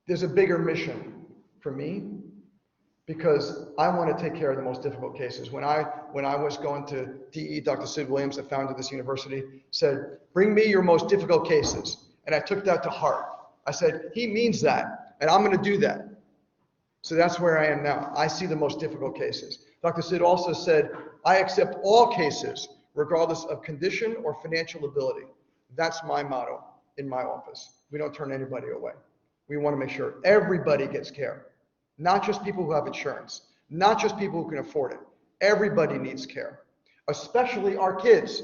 there's a bigger mission for me, because I want to take care of the most difficult cases. When I was going to DE, Dr. Sid Williams, that founded this university, said, bring me your most difficult cases. And I took that to heart. I said, he means that, and I'm going to do that. So that's where I am now. I see the most difficult cases. Dr. Sid also said, I accept all cases, regardless of condition or financial ability. That's my motto in my office. We don't turn anybody away. We want to make sure everybody gets care. Not just people who have insurance, not just people who can afford it. Everybody needs care, especially our kids.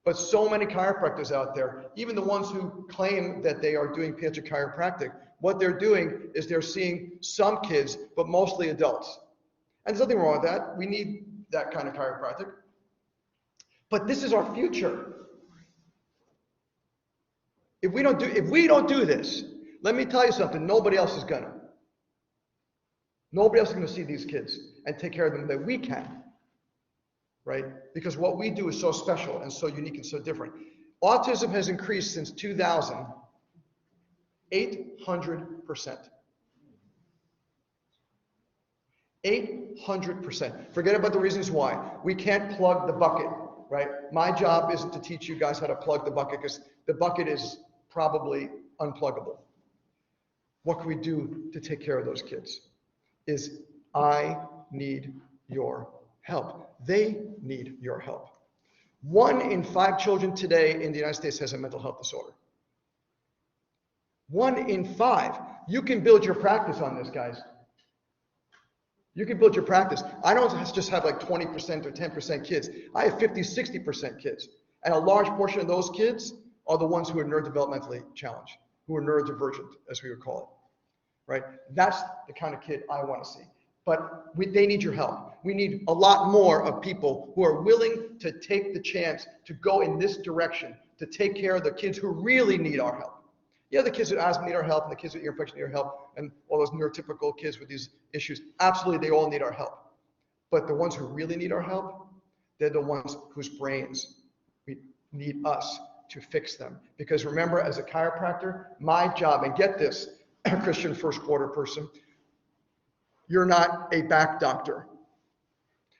But so many chiropractors out there, even the ones who claim that they are doing pediatric chiropractic, what they're doing is they're seeing some kids, but mostly adults. And there's nothing wrong with that. We need that kind of chiropractic. But this is our future. If we don't do this, let me tell you something, nobody else is gonna. Nobody else is going to see these kids and take care of them that we can, right? Because what we do is so special and so unique and so different. Autism has increased since 2000, 800%. 800%. Forget about the reasons why. We can't plug the bucket, right? My job isn't to teach you guys how to plug the bucket, because the bucket is probably unpluggable. What can we do to take care of those kids? Is I need your help. They need your help. 1 in 5 children today in the United States has a mental health disorder. 1 in 5. You can build your practice on this, guys. You can build your practice. I don't just have like 20% or 10% kids. I have 50, 60% kids. And a large portion of those kids are the ones who are neurodevelopmentally challenged, who are neurodivergent, as we would call it. Right? That's the kind of kid I want to see. But they need your help. We need a lot more of people who are willing to take the chance to go in this direction, to take care of the kids who really need our help. Yeah, the kids with asthma need our help, and the kids with ear infection need our help, and all those neurotypical kids with these issues. Absolutely, they all need our help. But the ones who really need our help, they're the ones whose brains need us to fix them. Because remember, as a chiropractor, my job, and get this, Christian first quarter person, you're not a back doctor.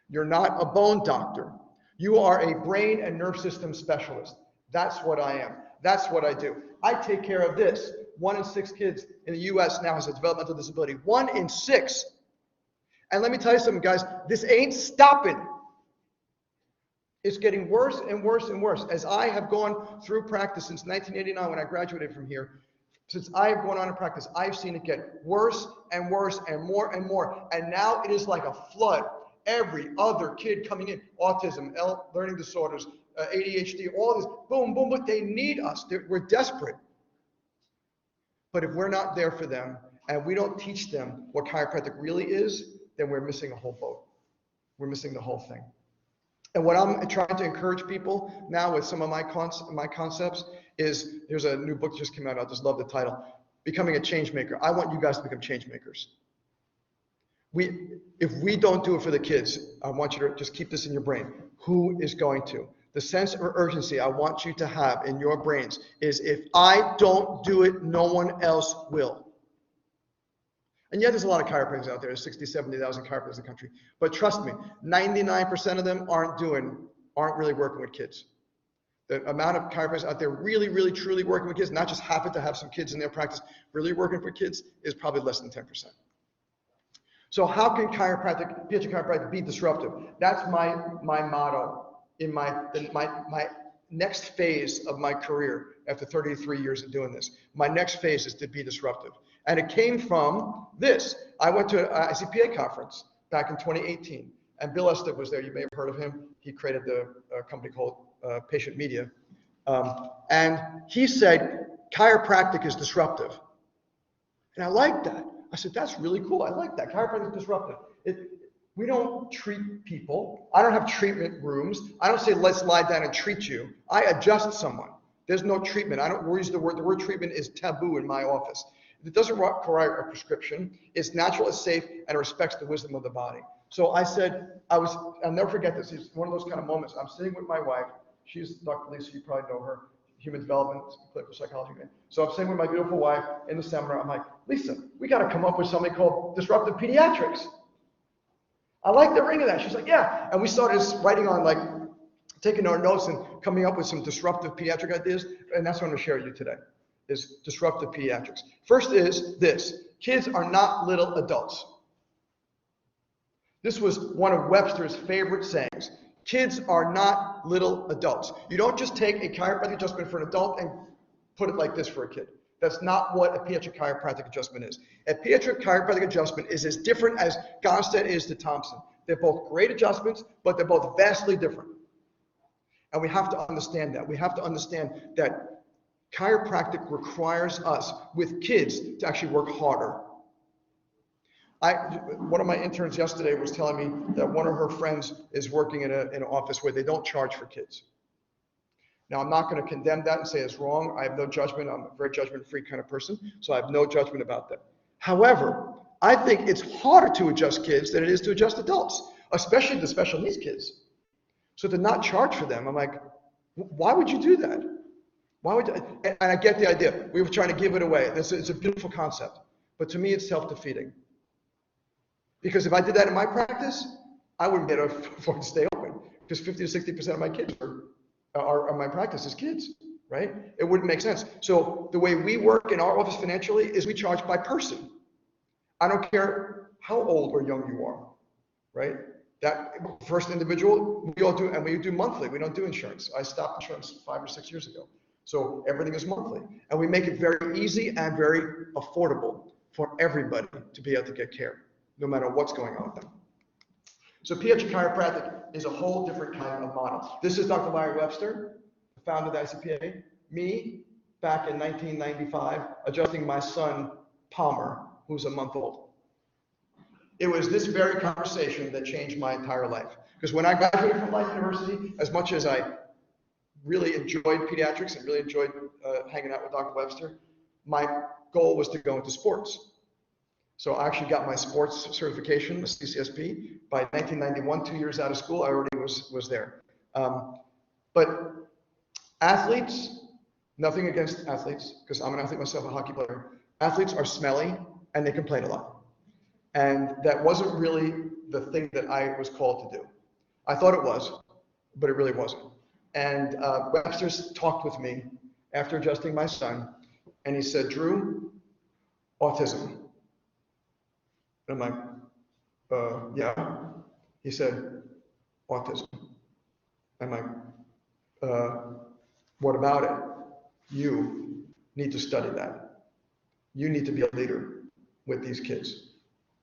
You're not a bone doctor. You are a brain and nerve system specialist. That's what I am. That's what I do. I take care of this. 1 in 6 kids in the US now has a developmental disability. 1 in 6. And let me tell you something, guys, this ain't stopping. It's getting worse and worse and worse. As I have gone through practice since 1989 when I graduated from here, since I've gone on in practice, I've seen it get worse and worse and more and more. And now it is like a flood. Every other kid coming in, autism, learning disorders, ADHD, all this, boom, boom, but they need us. We're desperate. But if we're not there for them and we don't teach them what chiropractic really is, then we're missing a whole boat. We're missing the whole thing. And what I'm trying to encourage people now with some of my concepts is, there's a new book that just came out. I just love the title, Becoming a Change Maker. I want you guys to become change makers. If we don't do it for the kids, I want you to just keep this in your brain. Who is going to? The sense of urgency I want you to have in your brains is, if I don't do it, no one else will. And yet there's a lot of chiropractors out there. There's 60, 70,000 chiropractors in the country. But trust me, 99% of them aren't really working with kids. The amount of chiropractors out there really, really, truly working with kids, not just happen to have some kids in their practice, really working for kids, is probably less than 10%. So how can pediatric chiropractic be disruptive? That's my motto in my next phase of my career after 33 years of doing this. My next phase is to be disruptive. And it came from this. I went to an ICPA conference back in 2018, and Bill Estes was there. You may have heard of him. He created the company called Patient Media. And he said, chiropractic is disruptive. And I liked that. I said, that's really cool. I like that. Chiropractic is disruptive. We don't treat people. I don't have treatment rooms. I don't say, let's lie down and treat you. I adjust someone. There's no treatment. I don't use the word treatment is taboo in my office. It doesn't require a prescription. It's natural, it's safe, and it respects the wisdom of the body. So I said, I'll never forget this. It's one of those kind of moments. I'm sitting with my wife. She's Dr. Lisa, you probably know her. human development, clinical psychology. So I'm sitting with my beautiful wife in the seminar. I'm like, Lisa, we got to come up with something called disruptive pediatrics. I like the ring of that. She's like, yeah. And we started writing on, like, taking our notes and coming up with some disruptive pediatric ideas. And that's what I'm going to share with you today, is disruptive pediatrics. First is this: kids are not little adults. This was one of Webster's favorite sayings. Kids are not little adults. You don't just take a chiropractic adjustment for an adult and put it like this for a kid. That's not what a pediatric chiropractic adjustment is. A pediatric chiropractic adjustment is as different as Gonstead is to Thompson. They're both great adjustments, but they're both vastly different. And we have to understand that. We have to understand that chiropractic requires us, with kids, to actually work harder. One of my interns yesterday was telling me that one of her friends is working in an office where they don't charge for kids. Now, I'm not going to condemn that and say it's wrong. I have no judgment. I'm a very judgment-free kind of person, so I have no judgment about that. However, I think it's harder to adjust kids than it is to adjust adults, especially the special needs kids. So to not charge for them, I'm like, why would you do that? Why would you? And I get the idea. We were trying to give it away. It's a beautiful concept. But to me, it's self-defeating. Because if I did that in my practice, I wouldn't be able to afford to stay open. Because 50 to 60% of my kids are my practice is kids, right? It wouldn't make sense. So the way we work in our office financially is we charge by person. I don't care how old or young you are, right? That first individual, we all do, and we do monthly. We don't do insurance. I stopped insurance 5 or 6 years ago. So everything is monthly. And we make it very easy and very affordable for everybody to be able to get care, no matter what's going on with them. So pediatric chiropractic is a whole different kind of model. This is Dr. Larry Webster, the founder of the ICPA. Me, back in 1995, adjusting my son, Palmer, who's a month old. It was this very conversation that changed my entire life. Because when I graduated from Life University, as much as I really enjoyed pediatrics and really enjoyed hanging out with Dr. Webster, my goal was to go into sports. So I actually got my sports certification, the CCSP, by 1991, 2 years out of school. I already was there. But athletes, nothing against athletes, because I'm an athlete myself, a hockey player. Athletes are smelly and they complain a lot. And that wasn't really the thing that I was called to do. I thought it was, but it really wasn't. And Webster's talked with me after adjusting my son, and he said, Drew, autism. And I'm like, yeah. He said, autism. I'm like, what about it? You need to study that. You need to be a leader with these kids.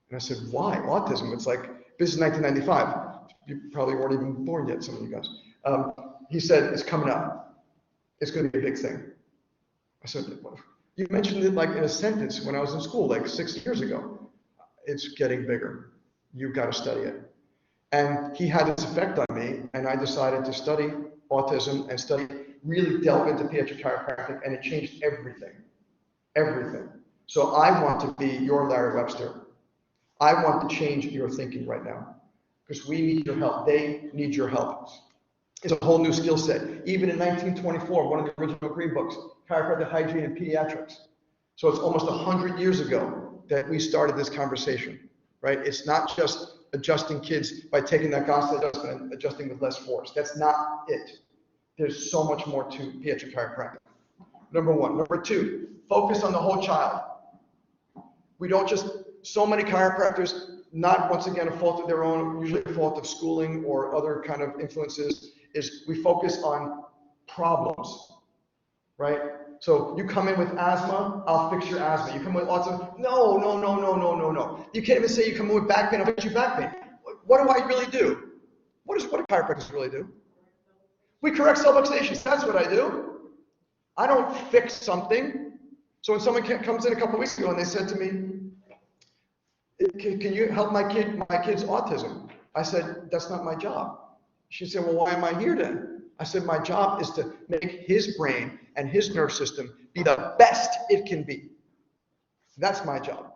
And I said, why? Autism? It's like, this is 1995. You probably weren't even born yet, some of you guys. He said, it's coming up. It's going to be a big thing. I said, well, you mentioned it like in a sentence when I was in school, like 6 years ago. It's getting bigger. You've got to study it. And he had this effect on me, and I decided to study autism and really delve into pediatric chiropractic, and it changed everything. Everything. So I want to be your Larry Webster. I want to change your thinking right now, because we need your help. They need your help. It's a whole new skill set. Even in 1924, one of the original green books, Chiropractic Hygiene and Pediatrics. So it's almost 100 years ago that we started this conversation, right? It's not just adjusting kids by taking that constant adjustment and adjusting with less force. That's not it. There's so much more to pediatric chiropractic. Number one. Number two, focus on the whole child. We don't just, so many chiropractors, not once again a fault of their own, usually a fault of schooling or other kind of influences, is we focus on problems, right? So you come in with asthma, I'll fix your asthma. You come with autism, no. You can't even say you come in with back pain, I'll fix your back pain. What do I really do? What do chiropractors really do? We correct subluxations, that's what I do. I don't fix something. So when someone comes in a couple weeks ago and they said to me, can you help my kid's autism? I said, that's not my job. She said, well, why am I here then? I said, my job is to make his brain and his nerve system be the best it can be. That's my job.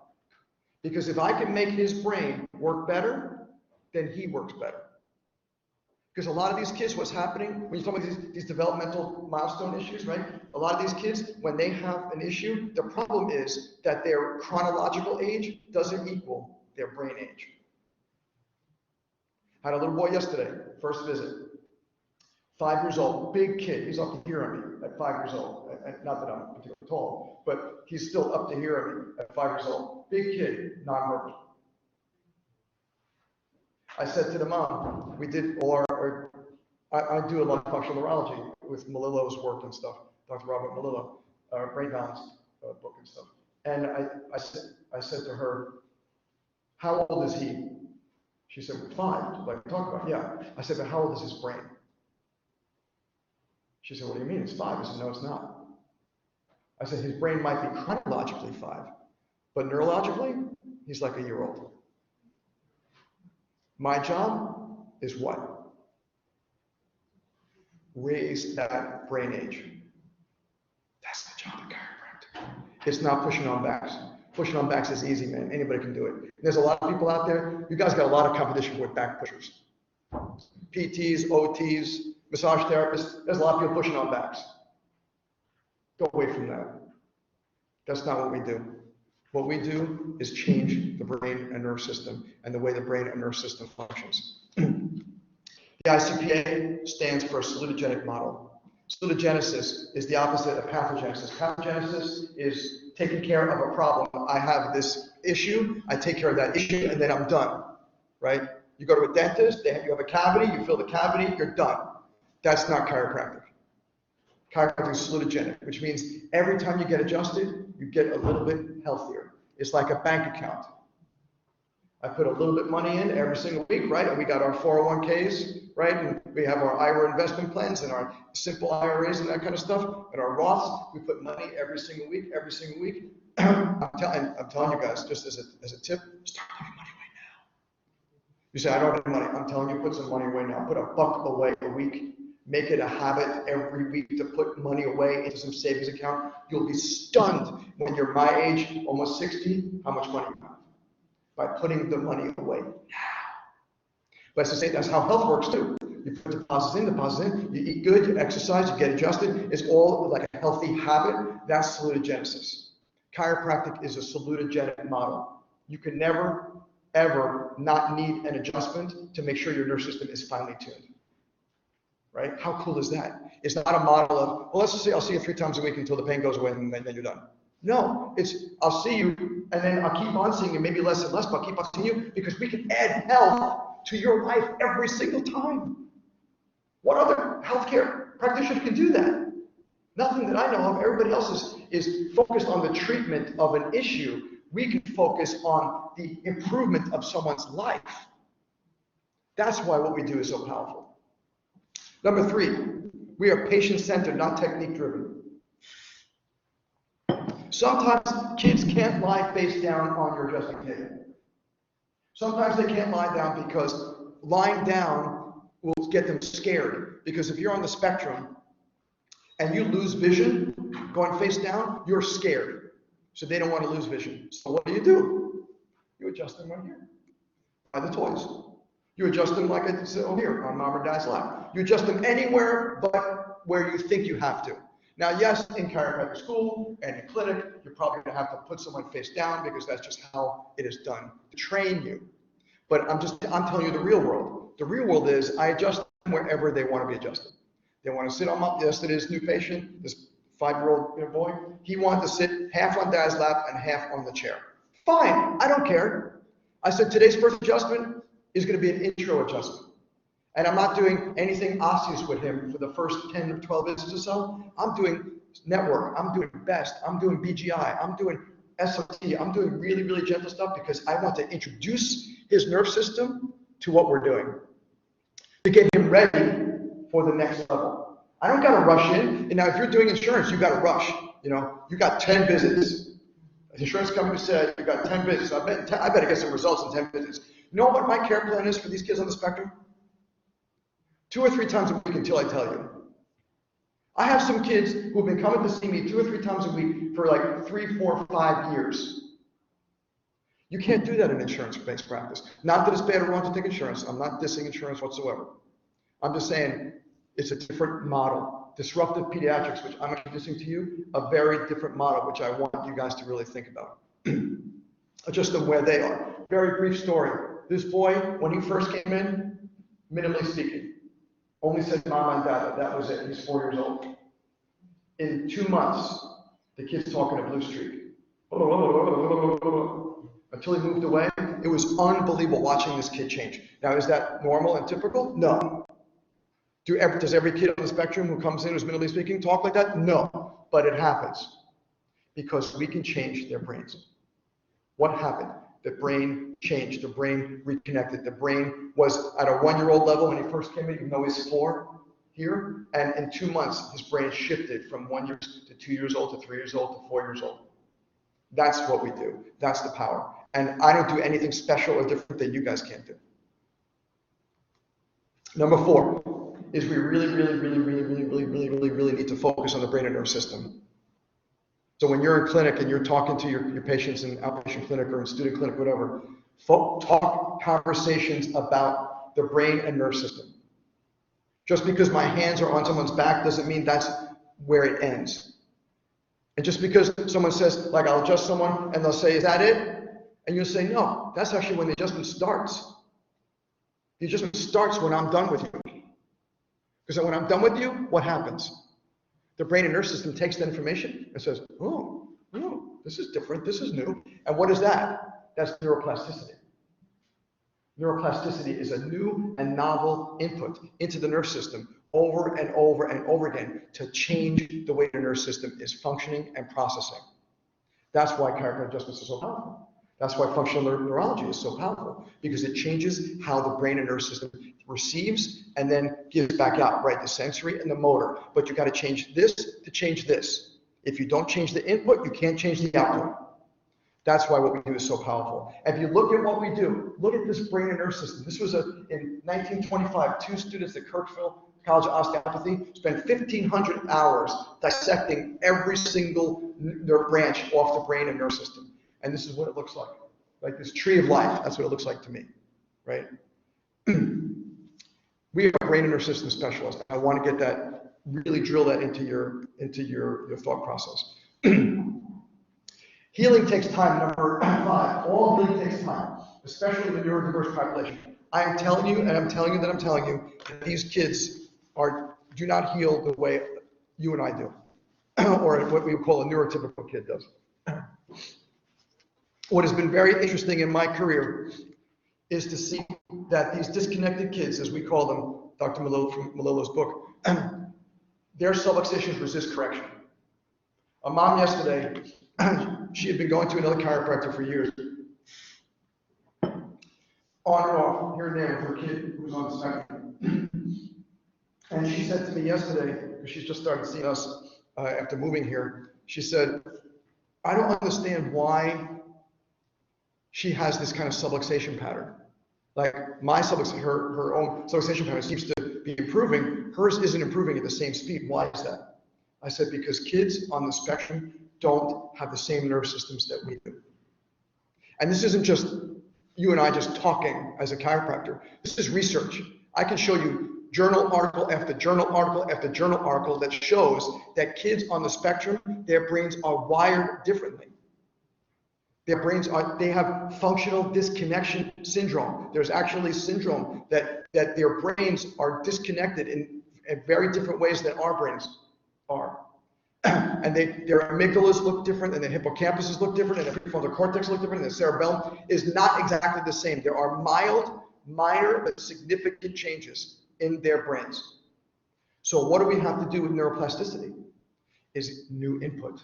Because if I can make his brain work better, then he works better. Because a lot of these kids, what's happening, when you talk about these developmental milestone issues, right? A lot of these kids, when they have an issue, the problem is that their chronological age doesn't equal their brain age. I had a little boy yesterday, first visit, 5 years old, big kid. He's up to here on me at 5 years old. Not that I'm particularly tall, but he's still up to here on me at 5 years old. Big kid, nonverbal. I said to the mom, we did, I do a lot of functional neurology with Melillo's work and stuff, Dr. Robert Melillo, brain balance book and stuff. And I said to her, how old is he? She said, 5, like we talked about. Yeah. I said, but how old is his brain? She said, what do you mean? It's 5. I said, no, it's not. I said, his brain might be chronologically 5, but neurologically, he's like a year old. My job is what? Raise that brain age. That's the job of chiropractic. It's not pushing on backs. Pushing on backs is easy, man. Anybody can do it. There's a lot of people out there. You guys got a lot of competition with back pushers. PTs, OTs, massage therapists. There's a lot of people pushing on backs. Go away from that. That's not what we do. What we do is change the brain and nerve system and the way the brain and nerve system functions. The ICPA stands for salutogenic model. Salutogenesis is the opposite of pathogenesis. Pathogenesis is taking care of a problem. I have this issue, I take care of that issue, and then I'm done, right? You go to a dentist, you have a cavity, you fill the cavity, you're done. That's not chiropractic. Chiropractic is salutogenic, which means every time you get adjusted, you get a little bit healthier. It's like a bank account. I put a little bit money in every single week, right? And we got our 401ks, right? And we have our IRA investment plans and our simple IRAs and that kind of stuff. And our Roths, we put money every single week. I'm telling you guys, just as a tip, start putting money away now. You say, I don't have money. I'm telling you, put some money away now. Put $1 away a week. Make it a habit every week to put money away into some savings account. You'll be stunned when you're my age, almost 60, how much money you have by putting the money away now. But as I say, that's how health works too. You put deposits in, you eat good, you exercise, you get adjusted. It's all like a healthy habit. That's salutogenesis. Chiropractic is a salutogenic model. You can never, ever not need an adjustment to make sure your nerve system is finely tuned. Right? How cool is that? It's not a model of, well, let's just say I'll see you 3 times a week until the pain goes away and then you're done. No, it's I'll see you and then I'll keep on seeing you, maybe less and less, but I'll keep on seeing you because we can add health to your life every single time. What other healthcare practitioner can do that? Nothing that I know of. Everybody else is focused on the treatment of an issue. We can focus on the improvement of someone's life. That's why what we do is so powerful. Number 3, we are patient-centered, not technique-driven. Sometimes kids can't lie face down on your adjusting table. Sometimes they can't lie down because lying down will get them scared. Because if you're on the spectrum and you lose vision going face down, you're scared. So they don't want to lose vision. So what do? You adjust them right here by the toys. You adjust them like I said over here on Mom or Dad's lap. You adjust them anywhere but where you think you have to. Now, yes, in chiropractic school and in clinic, you're probably going to have to put someone face down because that's just how it is done to train you. But I'm telling you the real world. The real world is I adjust them wherever they want to be adjusted. They want to sit on my, yesterday's new patient, this 5-year-old boy, he wanted to sit half on Dad's lap and half on the chair. Fine, I don't care. I said today's first adjustment is going to be an intro adjustment. And I'm not doing anything osseous with him for the first 10 or 12 visits or so. I'm doing network, I'm doing best, I'm doing BGI, I'm doing SOT, I'm doing really, really gentle stuff because I want to introduce his nerve system to what we're doing to get him ready for the next level. I don't got to rush in. And now if you're doing insurance, you got to rush. You know, you got 10 visits. The insurance company said you got 10 visits. I better get some results in 10 visits. You know what my care plan is for these kids on the spectrum? 2 or 3 times a week until I tell you. I have some kids who have been coming to see me 2 or 3 times a week for like 3, 4, 5 years. You can't do that in insurance-based practice. Not that it's bad or wrong to take insurance. I'm not dissing insurance whatsoever. I'm just saying it's a different model. Disruptive pediatrics, which I'm introducing to you, a very different model, which I want you guys to really think about. Just of where they are. Very brief story. This boy, when he first came in, minimally speaking, only said mom and dad. That was it. He's 4 years old. In 2 months, the kid's talking a blue streak. Until he moved away, it was unbelievable watching this kid change. Now, is that normal and typical? No. Does every kid on the spectrum who comes in who's minimally speaking talk like that? No. But it happens because we can change their brains. What happened? The brain changed. The brain reconnected. The brain was at a 1-year-old level when he first came in, even though he's 4 here. And in 2 months, his brain shifted from 1 year to 2 years old to 3 years old to 4 years old. That's what we do. That's the power. And I don't do anything special or different that you guys can't do. Number 4 is we really need to focus on the brain and nerve system. So when you're in clinic and you're talking to your patients in outpatient clinic or in student clinic, whatever, talk conversations about the brain and nerve system. Just because my hands are on someone's back doesn't mean that's where it ends. And just because someone says, like, I'll adjust someone, and they'll say, is that it? And you'll say, no, that's actually when the adjustment starts. The adjustment starts when I'm done with you. Because when I'm done with you, what happens? The brain and nerve system takes that information and says, oh, this is different, this is new. And what is that? That's neuroplasticity. Neuroplasticity is a new and novel input into the nerve system over and over and over again to change the way the nerve system is functioning and processing. That's why chiropractic adjustments are so powerful. That's why functional neurology is so powerful, because it changes how the brain and nerve system receives and then gives back out, right? The sensory and the motor. But you got to change this to change this. If you don't change the input, you can't change the output. That's why what we do is so powerful. And if you look at what we do, look at this brain and nerve system. This was in 1925, 2 students at Kirkville College of Osteopathy spent 1,500 hours dissecting every single nerve branch off the brain and nerve system. And this is what it looks like this tree of life. That's what it looks like to me, right? We are brain and nerve system specialists. I want to get that, really drill that into your thought process. Healing takes time. Number 5, all healing takes time, especially in the neurodiverse population. I'm telling you that these kids do not heal the way you and I do, or what we would call a neurotypical kid does. What has been very interesting in my career is to see that these disconnected kids, as we call them, Dr. Malillo's book, their subluxations resist correction. A mom yesterday, she had been going to another chiropractor for years, on and off, here and there, with her kid who was on the spectrum. And she said to me yesterday, because she's just started seeing us after moving here, she said, I don't understand why she has this kind of subluxation pattern. Like my subluxation, her own subluxation pattern seems to be improving. Hers isn't improving at the same speed. Why is that? I said, because kids on the spectrum don't have the same nerve systems that we do. And this isn't just you and I just talking as a chiropractor. This is research. I can show you journal article after journal article after journal article that shows that kids on the spectrum, their brains are wired differently. Their brains they have functional disconnection syndrome. There's actually syndrome that their brains are disconnected in very different ways than our brains are. And their amygdalas look different, and their hippocampuses look different, and their prefrontal cortex look different, and the cerebellum is not exactly the same. There are mild, minor, but significant changes in their brains. So what do we have to do with neuroplasticity? Is new input.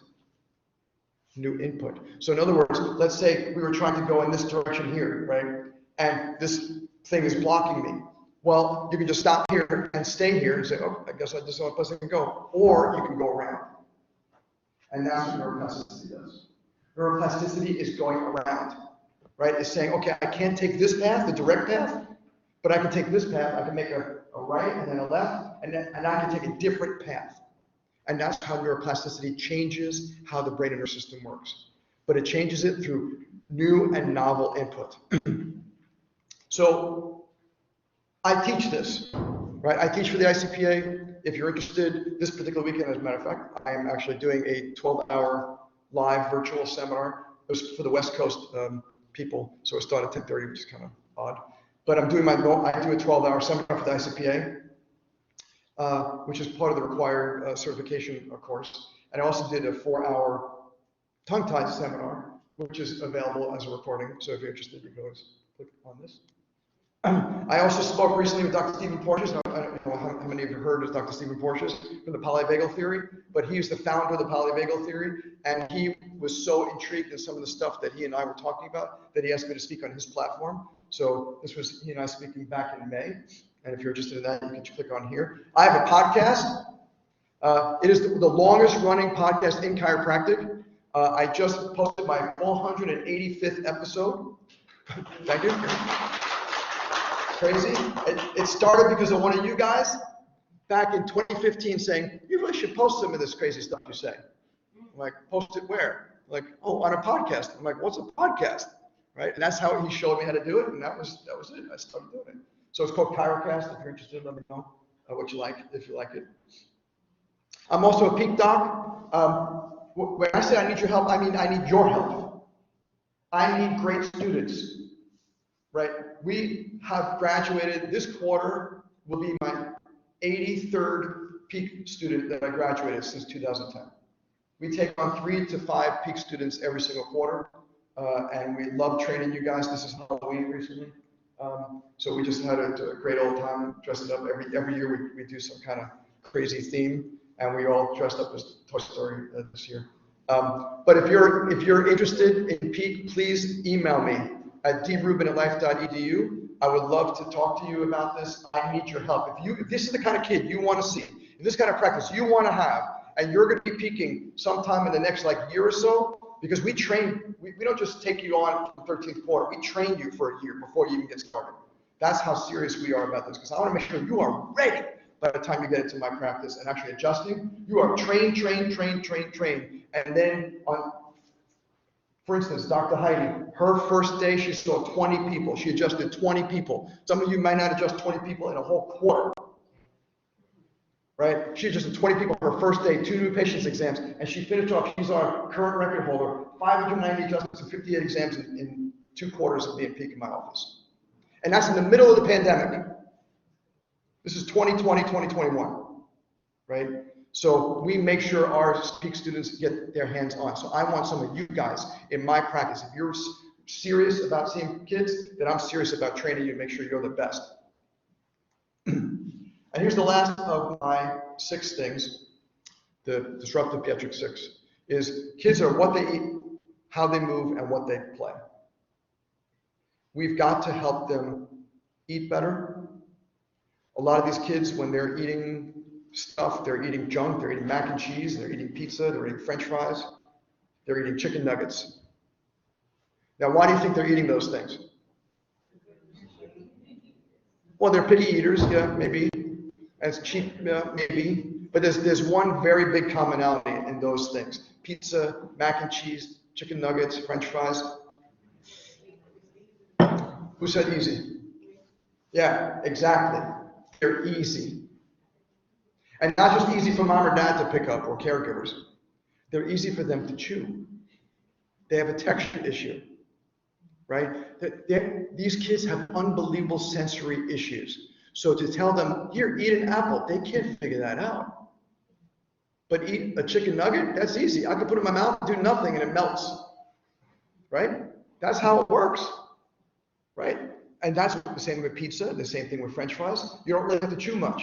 New input. So in other words, let's say we were trying to go in this direction here, right? And this thing is blocking me. Well, you can just stop here and stay here and say, oh, I guess I just want to go. Or you can go around. And that's what neuroplasticity does. Neuroplasticity is going around, right? It's saying, okay, I can't take this path, the direct path, but I can take this path. I can make a right and then a left, and I can take a different path. And that's how neuroplasticity changes how the brain and nerve system works. But it changes it through new and novel input. So I teach this. right? I teach for the ICPA. If you're interested, this particular weekend, as a matter of fact, I am actually doing a 12-hour live virtual seminar. It was for the West Coast people, so it started at 10:30, which is kind of odd. But I do a 12-hour seminar for the ICPA, which is part of the required certification course. And I also did a 4-hour tongue-tied seminar, which is available as a recording. So if you're interested, you can always click on this. I also spoke recently with Dr. Stephen Porges. I don't know how many of you heard of Dr. Stephen Porges from the polyvagal theory, but he's the founder of the polyvagal theory, and he was so intrigued in some of the stuff that he and I were talking about that he asked me to speak on his platform. So this was he and I speaking back in May, and if you're interested in that, you can click on here. I have a podcast. It is the longest running podcast in chiropractic. I just posted my 485th episode. Thank you. Crazy. It started because of one of you guys back in 2015 saying, you really should post some of this crazy stuff you say. I'm like, post it where? Like, oh, on a podcast. I'm like, what's a podcast? Right? And that's how he showed me how to do it. And that was it. I started doing it. So it's called Chirocast. If you're interested, let me know what you like, if you like it. I'm also a peak doc. When I say I need your help, I mean I need your help. I need great students. Right? We have graduated. This quarter will be my 83rd peak student that I graduated since 2010. We take on 3 to 5 peak students every single quarter, and we love training you guys. This is Halloween recently, so we just had a great old time dressing up. Every year we do some kind of crazy theme, and we all dressed up as Toy Story this year. But if you're interested in peak, please email me at drubin@life.edu. I would love to talk to you about this. I need your help. If this is the kind of kid you want to see, if this kind of practice you want to have, and you're going to be peaking sometime in the next year or so, because we train, we don't just take you on the 13th quarter. We train you for a year before you even get started. That's how serious we are about this, because I want to make sure you are ready by the time you get into my practice and actually adjusting. You are trained, and then for instance, Dr. Heidi, her first day, she saw 20 people. She adjusted 20 people. Some of you might not adjust 20 people in a whole quarter, right? She adjusted 20 people her first day, 2 new patients exams, and she finished off. She's our current record holder, 590 adjustments and 58 exams in 2 quarters of being peak in my office. And that's in the middle of the pandemic. This is 2020, 2021, right? So we make sure our peak students get their hands on. So I want some of you guys in my practice. If you're serious about seeing kids, then I'm serious about training you to make sure you're the best. And here's the last of my 6 things, the Disruptive Pediatric 6, is kids are what they eat, how they move, and what they play. We've got to help them eat better. A lot of these kids, when they're eating stuff, they're eating junk, they're eating mac and cheese, they're eating pizza, they're eating French fries, they're eating chicken nuggets. Now, why do you think they're eating those things? Well, they're picky eaters, yeah, maybe. It's cheap, yeah, maybe. But there's one very big commonality in those things. Pizza, mac and cheese, chicken nuggets, French fries. Who said easy? Yeah, exactly. They're easy. And not just easy for mom or dad to pick up or caregivers. They're easy for them to chew. They have a texture issue, right? These kids have unbelievable sensory issues. So to tell them, here, eat an apple, they can't figure that out. But eat a chicken nugget, that's easy. I can put it in my mouth, do nothing, and it melts, right? That's how it works, right? And that's the same with pizza, the same thing with French fries. You don't really have to chew much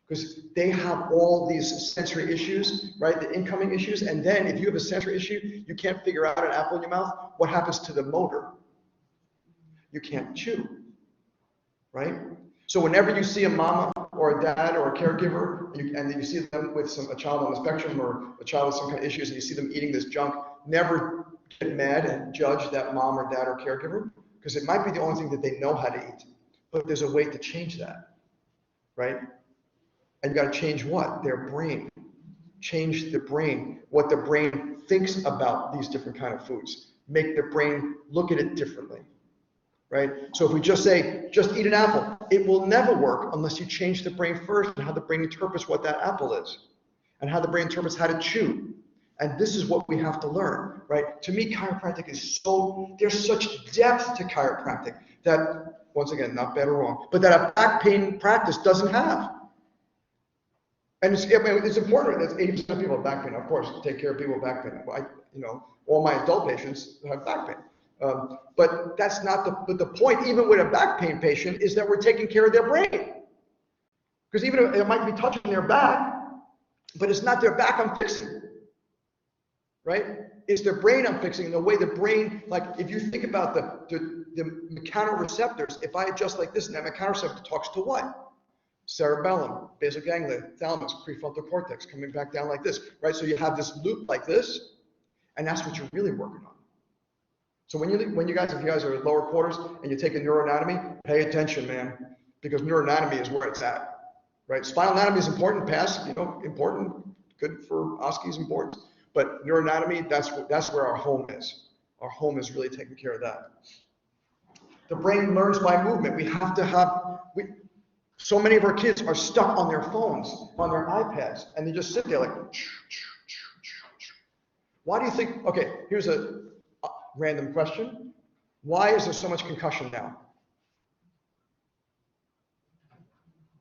because they have all these sensory issues, right? The incoming issues. And then if you have a sensory issue, you can't figure out an apple in your mouth, what happens to the motor? You can't chew, right? So whenever you see a mama or a dad or a caregiver, and you see them with a child on the spectrum or a child with some kind of issues, and you see them eating this junk, never get mad and judge that mom or dad or caregiver, because it might be the only thing that they know how to eat. But there's a way to change that, right? And you got to change what? Their brain. Change the brain, what the brain thinks about these different kind of foods. Make the brain look at it differently, right? So if we just say, just eat an apple, it will never work unless you change the brain first and how the brain interprets what that apple is and how the brain interprets how to chew. And this is what we have to learn, right? To me, chiropractic is there's such depth to chiropractic that, once again, not bad or wrong, but that a back pain practice doesn't have. And it's important. That's 80% of people have back pain. Of course, take care of people with back pain. All my adult patients have back pain. But that's not the point. Even with a back pain patient, is that we're taking care of their brain. Because even if it might be touching their back, but it's not their back I'm fixing, right? It's their brain I'm fixing. The way the brain, like if you think about the mechanoreceptors, if I adjust like this, and that mechanoreceptor talks to what? Cerebellum, basal ganglia, thalamus, prefrontal cortex, coming back down like this, right? So you have this loop like this, and that's what you're really working on. So when if you guys are at lower quarters and you take a neuroanatomy, pay attention, man, because neuroanatomy is where it's at, right? Spinal anatomy is important, important, good for OSCE's important, but neuroanatomy, that's where our home is. Our home is really taking care of that. The brain learns by movement. We have to have, so many of our kids are stuck on their phones, on their iPads, and they just sit there like, why do you think, okay, here's a random question. Why is there so much concussion now?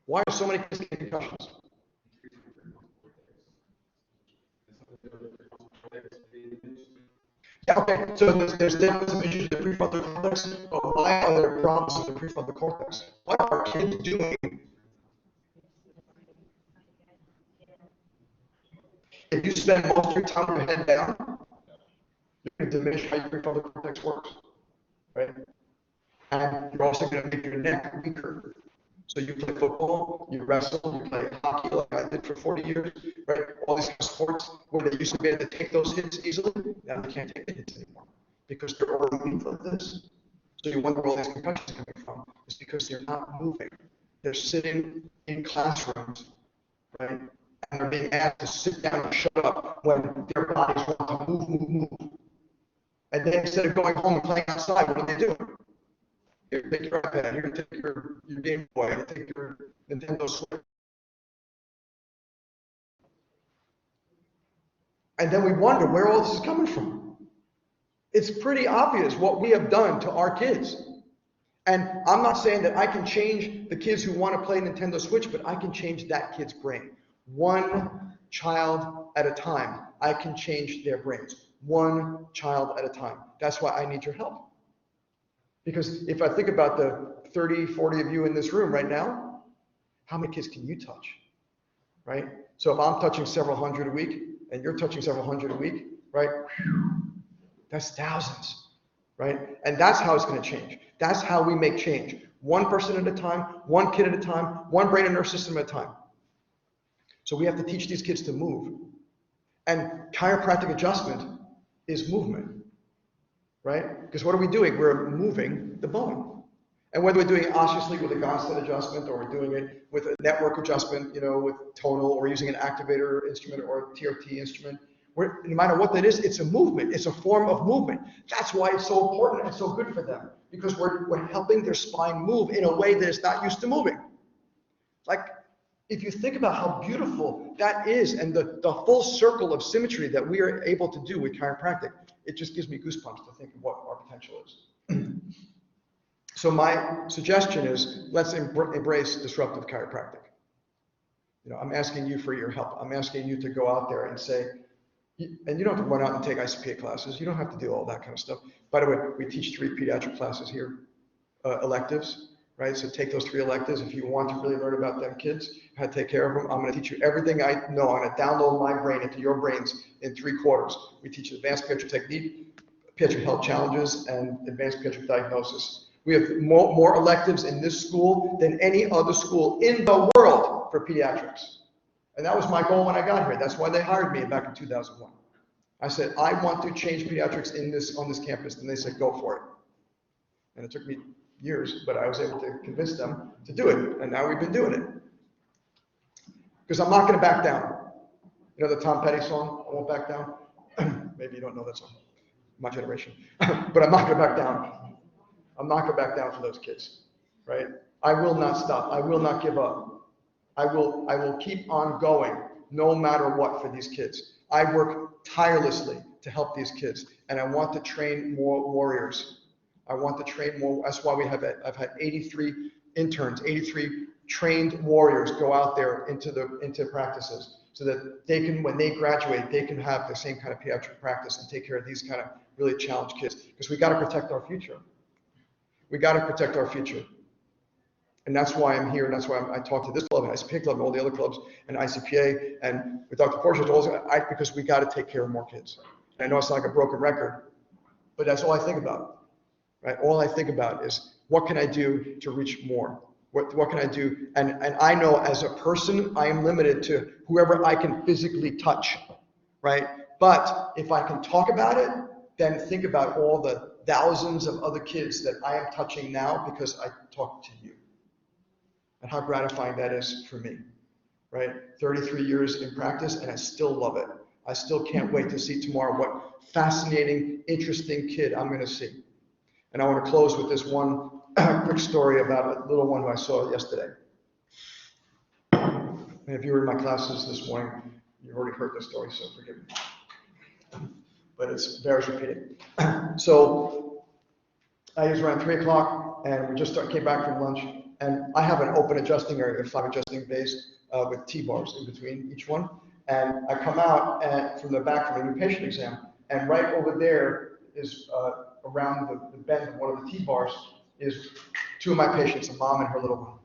Why are so many kids getting concussions? Yeah, okay, so there's definitely some issues with the prefrontal cortex, but why are there problems with the prefrontal cortex? What are kids doing? If you spend most of your time with your head down, you're going to diminish how your prefrontal cortex works, right? And you're also going to make your neck weaker. So you play football, you wrestle, you play hockey like I did for 40 years, right? All these sports where they used to be able to take those hits easily, now they can't take the hits anymore because they're already moving like this. So you wonder where all these concussions are coming from. It's because they're not moving. They're sitting in classrooms, right? And they're being asked to sit down and shut up when their bodies want to move. And then instead of going home and playing outside, what are they doing? You're going to take your iPad, you're going to take your Game Boy, you're going to take your Nintendo Switch. And then we wonder where all this is coming from. It's pretty obvious what we have done to our kids. And I'm not saying that I can change the kids who want to play Nintendo Switch, but I can change that kid's brain. One child at a time, I can change their brains. One child at a time. That's why I need your help. Because if I think about the 30, 40 of you in this room right now, how many kids can you touch, right? So if I'm touching several hundred a week and you're touching several hundred a week, right? That's thousands, right? And that's how it's going to change. That's how we make change. One person at a time, one kid at a time, one brain and nerve system at a time. So we have to teach these kids to move. And chiropractic adjustment is movement. Right? Because what are we doing? We're moving the bone. And whether we're doing it osseously with a Gonstead adjustment or we're doing it with a network adjustment, with tonal, or using an activator instrument or a TRT instrument, no matter what that is, it's a movement. It's a form of movement. That's why it's so important and so good for them, because we're helping their spine move in a way that it's not used to moving. Like, if you think about how beautiful that is and the full circle of symmetry that we are able to do with chiropractic, it just gives me goosebumps to think of what our potential is. So my suggestion is, let's embrace disruptive chiropractic. I'm asking you for your help. I'm asking you to go out there and say, and you don't have to run out and take ICPA classes. You don't have to do all that kind of stuff. By the way, we teach 3 pediatric classes here, electives, right? So take those 3 electives. If you want to really learn about them kids, how to take care of them, I'm going to teach you everything I know. I'm going to download my brain into your brains in 3 quarters. We teach advanced pediatric technique, pediatric health challenges, and advanced pediatric diagnosis. We have more electives in this school than any other school in the world for pediatrics. And that was my goal when I got here. That's why they hired me back in 2001. I said, I want to change pediatrics on this campus. And they said, go for it. And it took me years, but I was able to convince them to do it. And now we've been doing it. Because I'm not going to back down. You know the Tom Petty song, I Won't Back Down? Maybe you don't know that song. My generation. But I'm not going to back down. I'm not going to back down for those kids, right? I will not stop. I will not give up. I will keep on going no matter what for these kids. I work tirelessly to help these kids, and I want to train more warriors. I want to train more. That's why I've had 83 interns, 83 trained warriors go out there into practices, so that they can, when they graduate, they can have the same kind of pediatric practice and take care of these kind of really challenged kids. Because we got to protect our future. We got to protect our future. And that's why I'm here, and that's why I talk to this club, and ICPA club, and all the other clubs, and ICPA, and with Dr. Portia, because we got to take care of more kids. And I know it's like a broken record, but that's all I think about, right? All I think about is, what can I do to reach more? What can I do? And I know as a person, I am limited to whoever I can physically touch, right? But if I can talk about it, then think about all the thousands of other kids that I am touching now because I talk to you. And how gratifying that is for me, right? 33 years in practice, and I still love it. I still can't wait to see tomorrow what fascinating, interesting kid I'm going to see. And I want to close with this one quick story about a little one who I saw yesterday. And if you were in my classes this morning, you've already heard this story, so forgive me. But it bears repeating. So it was around 3 o'clock, and we just came back from lunch. And I have an open adjusting area, 5 adjusting bays with T-bars in between each one. And I come out from the back from a new patient exam, and right over there is around the bend of one of the T-bars is two of my patients, a mom and her little one.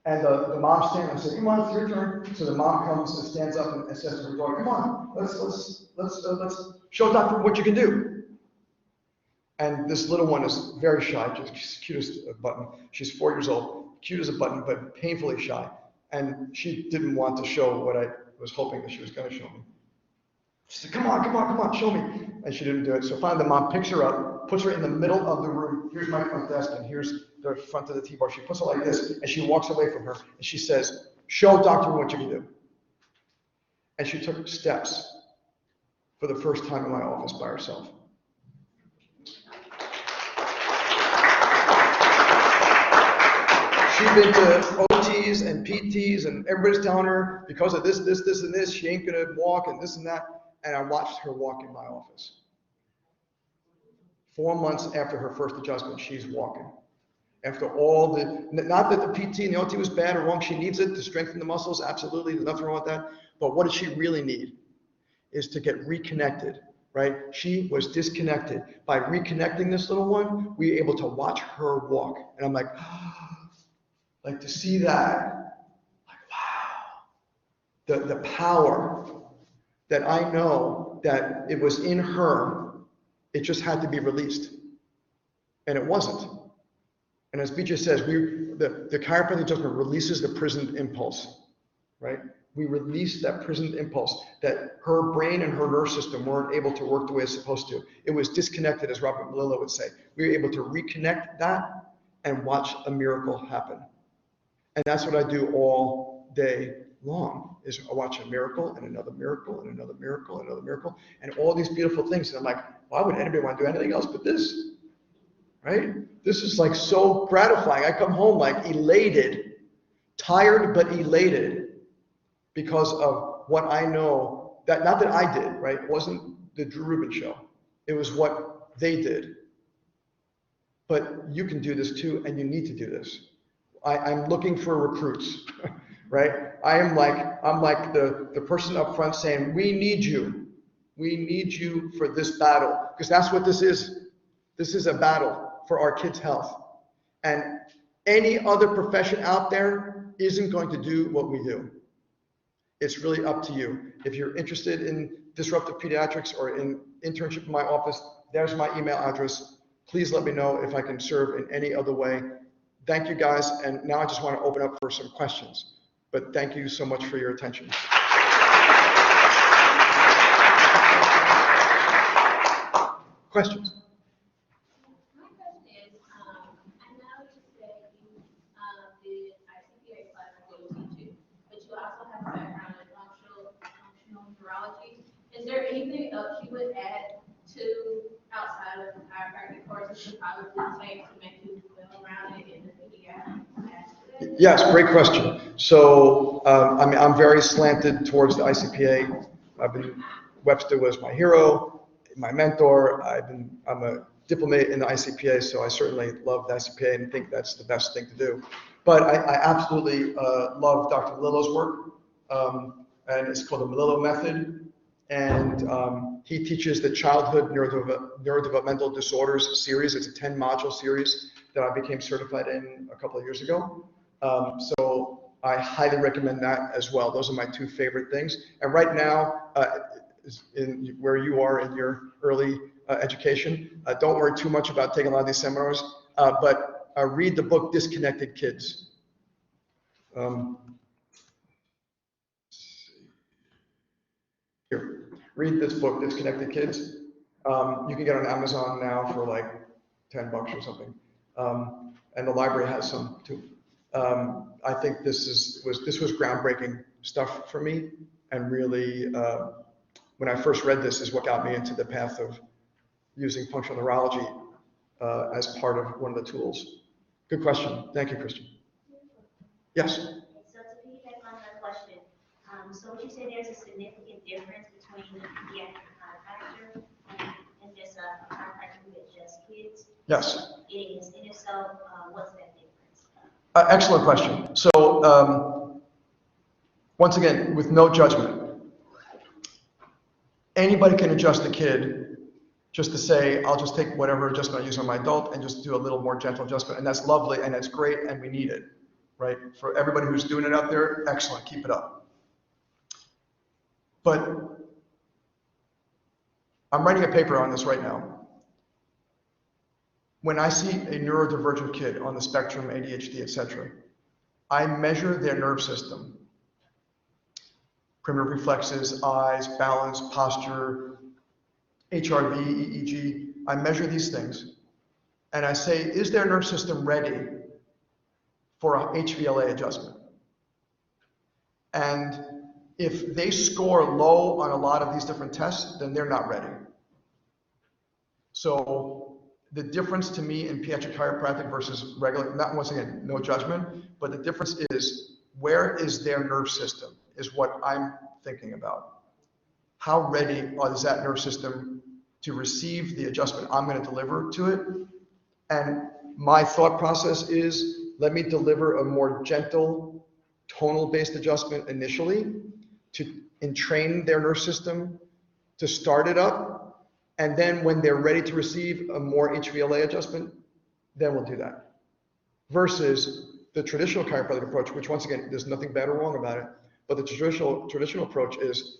And the mom stands and I said, "Come on, it's your turn." So the mom comes and stands up and says to her daughter, "Come on, let's show doctor what you can do." And this little one is very shy, just cute as a button. She's 4 years old, cute as a button, but painfully shy. And she didn't want to show what I was hoping that she was going to show me. She said, come on, show me. And she didn't do it. So finally the mom picks her up, puts her in the middle of the room. Here's my front desk, and here's the front of the T-bar. She puts her like this, and she walks away from her, and she says, "Show doctor what you can do." And she took steps for the first time in my office by herself. She'd been to OTs and PTs, and everybody's telling her because of this, and this, she ain't gonna walk, and this and that. And I watched her walk in my office. 4 months after her first adjustment, she's walking. After all not that the PT and the OT was bad or wrong, she needs it to strengthen the muscles, absolutely, there's nothing wrong with that. But what does she really need is to get reconnected, right? She was disconnected. By reconnecting this little one, we were able to watch her walk. And I'm like, like to see that, like, wow. The power that I know that it was in her, it just had to be released. And it wasn't. And as BJ says, the chiropractic adjustment releases the prisoned impulse, right? We released that prisoned impulse that her brain and her nerve system weren't able to work the way it's supposed to. It was disconnected, as Robert Malillo would say. We were able to reconnect that and watch a miracle happen. And that's what I do all day long, is I watch a miracle and another miracle and another miracle and another miracle and all these beautiful things. And I'm like, why would anybody want to do anything else but this? Right? This is like so gratifying. I come home like elated, tired but elated because of what I know, that not that I did, right? It wasn't the Drew Rubin show. It was what they did. But you can do this too, and you need to do this. I'm looking for recruits, right? I'm like the person up front saying, we need you. We need you for this battle, because that's what this is. This is a battle for our kids' health. And any other profession out there isn't going to do what we do. It's really up to you. If you're interested in disruptive pediatrics or in internship in my office, there's my email address. Please let me know if I can serve in any other way. Thank you guys, and now I just want to open up for some questions. But thank you so much for your attention. Questions? My question is, I know you said you did ICPA class with OT2, but you also have a background in functional neurology. Is there anything else you would add to outside of the chiropractic courses? probably take to make you well-rounded in the pediatric aspect? Yes, great question. So, I mean, I'm very slanted towards the ICPA. Webster was my hero, my mentor. I'm a diplomat in the ICPA, so I certainly love the ICPA and think that's the best thing to do. But I absolutely love Dr. Melillo's work, and it's called the Melillo Method. And he teaches the Childhood Neurodevelopmental Disorders series. It's a 10-module series that I became certified in a couple of years ago. So I highly recommend that as well. Those are my two favorite things. And right now, in where you are in your early education, don't worry too much about taking a lot of these seminars, but read the book Disconnected Kids. Here, read this book, Disconnected Kids. You can get it on Amazon now for like $10 or something. And the library has some too. I think this was groundbreaking stuff for me, and really, when I first read this, is what got me into the path of using functional neurology as part of one of the tools. Good question. Thank you, Christian. Yes. So to piggyback on that question, so would you say there's a significant difference between a pediatric chiropractor and just a chiropractor who adjusts kids? Yes. It is, and if so, what's that difference? Excellent question. So, once again, with no judgment, anybody can adjust a kid just to say, I'll just take whatever adjustment I use on my adult and just do a little more gentle adjustment. And that's lovely and that's great and we need it, right? For everybody who's doing it out there, excellent, keep it up. But I'm writing a paper on this right now. When I see a neurodivergent kid on the spectrum, ADHD, etc., I measure their nerve system. Primitive reflexes, eyes, balance, posture, HRV, EEG. I measure these things and I say, is their nerve system ready for a HVLA adjustment? And if they score low on a lot of these different tests, then they're not ready. So the difference to me in pediatric chiropractic versus regular, not once again, no judgment, but the difference is where is their nerve system is what I'm thinking about. How ready is that nerve system to receive the adjustment I'm going to deliver to it? And my thought process is, let me deliver a more gentle, tonal-based adjustment initially to entrain their nerve system to start it up. And then when they're ready to receive a more HVLA adjustment, then we'll do that. Versus the traditional chiropractic approach, which once again, there's nothing bad or wrong about it, but the traditional approach is,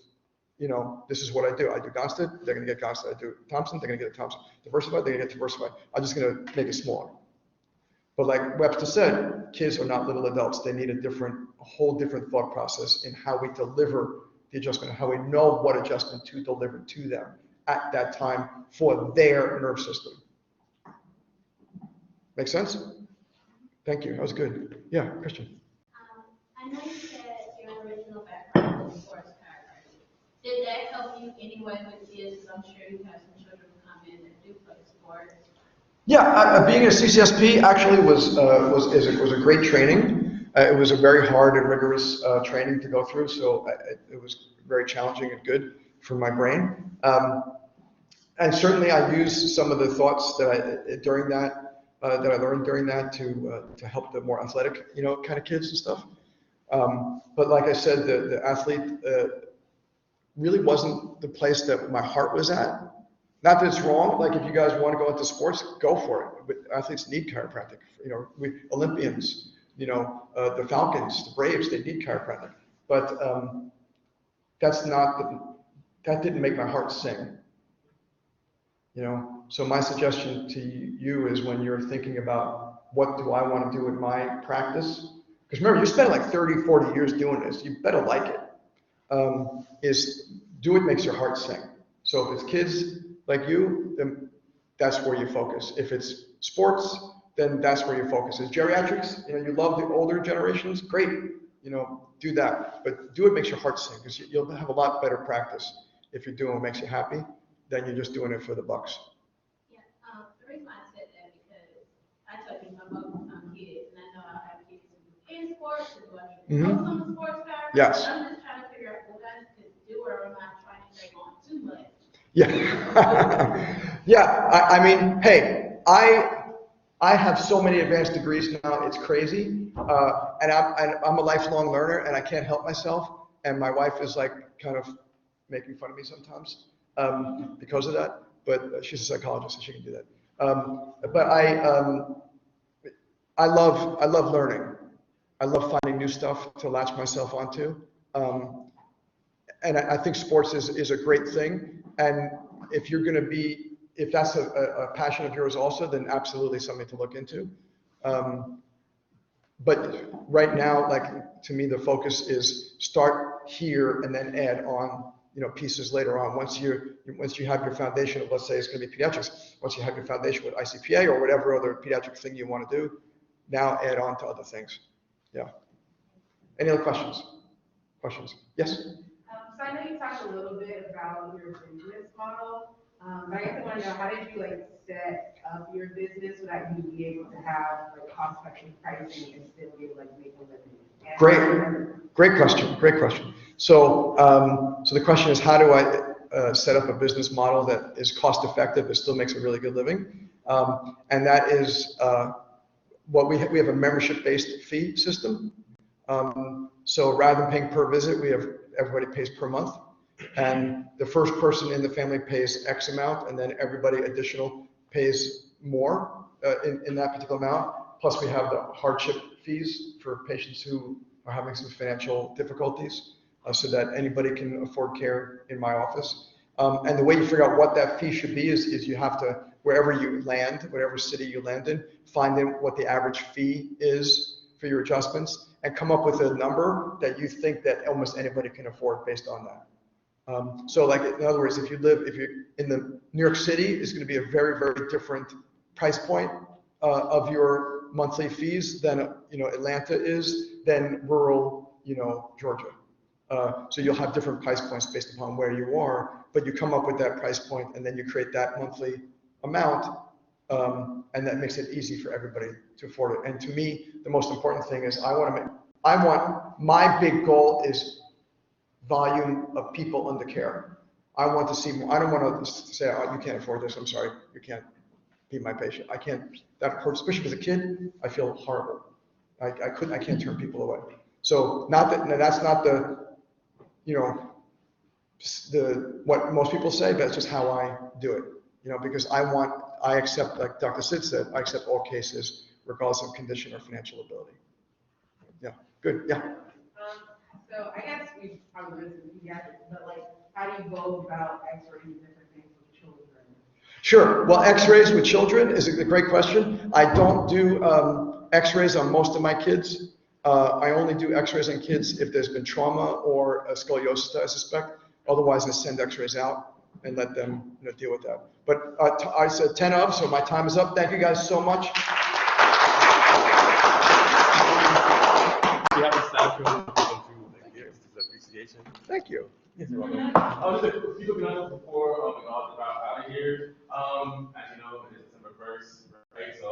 you know, this is what I do. I do Gonstead, they're going to get Gonstead. I do Thompson, they're going to get a Thompson. Diversified, they're going to get diversified. I'm just going to make it smaller. But like Webster said, kids are not little adults. They need a whole different thought process in how we deliver the adjustment, how we know what adjustment to deliver to them at that time for their nerve system. Make sense? Thank you. That was good. Yeah, Christian. I know you said your original background was sports chiropractic. Did that help you anyway with kids? I'm sure you have some children who come in that do play sports. Yeah, being a CCSP actually was a great training. It was a very hard and rigorous training to go through, so it was very challenging and good for my brain. And certainly I used some of the thoughts that I learned during that to help the more athletic, kind of kids and stuff. But like I said, the athlete really wasn't the place that my heart was at. Not that it's wrong. Like if you guys want to go into sports, go for it. But athletes need chiropractic. Olympians, the Falcons, the Braves, they need chiropractic. But that didn't make my heart sing. So my suggestion to you is when you're thinking about what do I want to do with my practice, because remember, you spent like 30, 40 years doing this, you better like it, is do what makes your heart sing. So if it's kids like you, then that's where you focus. If it's sports, then that's where your focus is. Geriatrics, you love the older generations, great, do that. But do what makes your heart sing, because you'll have a lot better practice if you're doing what makes you happy than you're just doing it for the bucks. Yeah, the reason I said that sports is what Mhm. you know, some sports guys. Yes. I'm just trying to figure out what guys can do, or am I trying to take on too much? Yeah. Yeah. I mean, hey, I have so many advanced degrees now, it's crazy. And I'm a lifelong learner and I can't help myself. And my wife is like kind of making fun of me sometimes because of that. But she's a psychologist, so she can do that. But I love learning. I love finding new stuff to latch myself onto. And I think sports is a great thing. And if you're going to be, if that's a passion of yours also, then absolutely something to look into. But right now, like to me, the focus is start here and then add on, pieces later on. Once you have your foundation of, let's say it's going to be pediatrics, once you have your foundation with ICPA or whatever other pediatric thing you want to do, now add on to other things. Yeah. Any other questions? Yes? So I know you talked a little bit about your business model, but I guess I want to know, how did you set up your business so that you'd be able to have cost-effective pricing and still be able to make a living? Great question. So, so the question is, how do I set up a business model that is cost-effective but still makes a really good living? And that is what we have a membership-based fee system. So rather than paying per visit, everybody pays per month. And the first person in the family pays X amount, and then everybody additional pays more in that particular amount. Plus we have the hardship fees for patients who are having some financial difficulties, so that anybody can afford care in my office. And the way you figure out what that fee should be is you have to, wherever you land, whatever city you land in, find out what the average fee is for your adjustments and come up with a number that you think that almost anybody can afford based on that. So like, in other words, if you're in the New York City, it's going to be a very, very different price point of your monthly fees than, Atlanta is, than rural, Georgia. So you'll have different price points based upon where you are, but you come up with that price point and then you create that monthly amount, and that makes it easy for everybody to afford it. And to me, the most important thing is my big goal is volume of people under care. I want to see more. I don't want to say, oh, you can't afford this, I'm sorry, you can't be my patient. I can't, that hurts, especially as a kid, I feel horrible. I can't turn people away. So that's not what most people say, but that's just how I do it. Because I accept, like Dr. Sid said, I accept all cases regardless of condition or financial ability. Yeah, good, yeah. So I guess we probably listened to pediatrics, but how do you go about x-rays and different things with children? Sure, well, x-rays with children is a great question. I don't do x-rays on most of my kids. I only do x-rays on kids if there's been trauma or a scoliosis that I suspect. Otherwise, I send x-rays out and let them deal with that. But I said 10 of, so my time is up. Thank you guys so much. We have a staff member to give his appreciation. Thank you. Yes, you're welcome. Just a few quick announcements before we all get out of here. As you know, it is December 1st, right? So,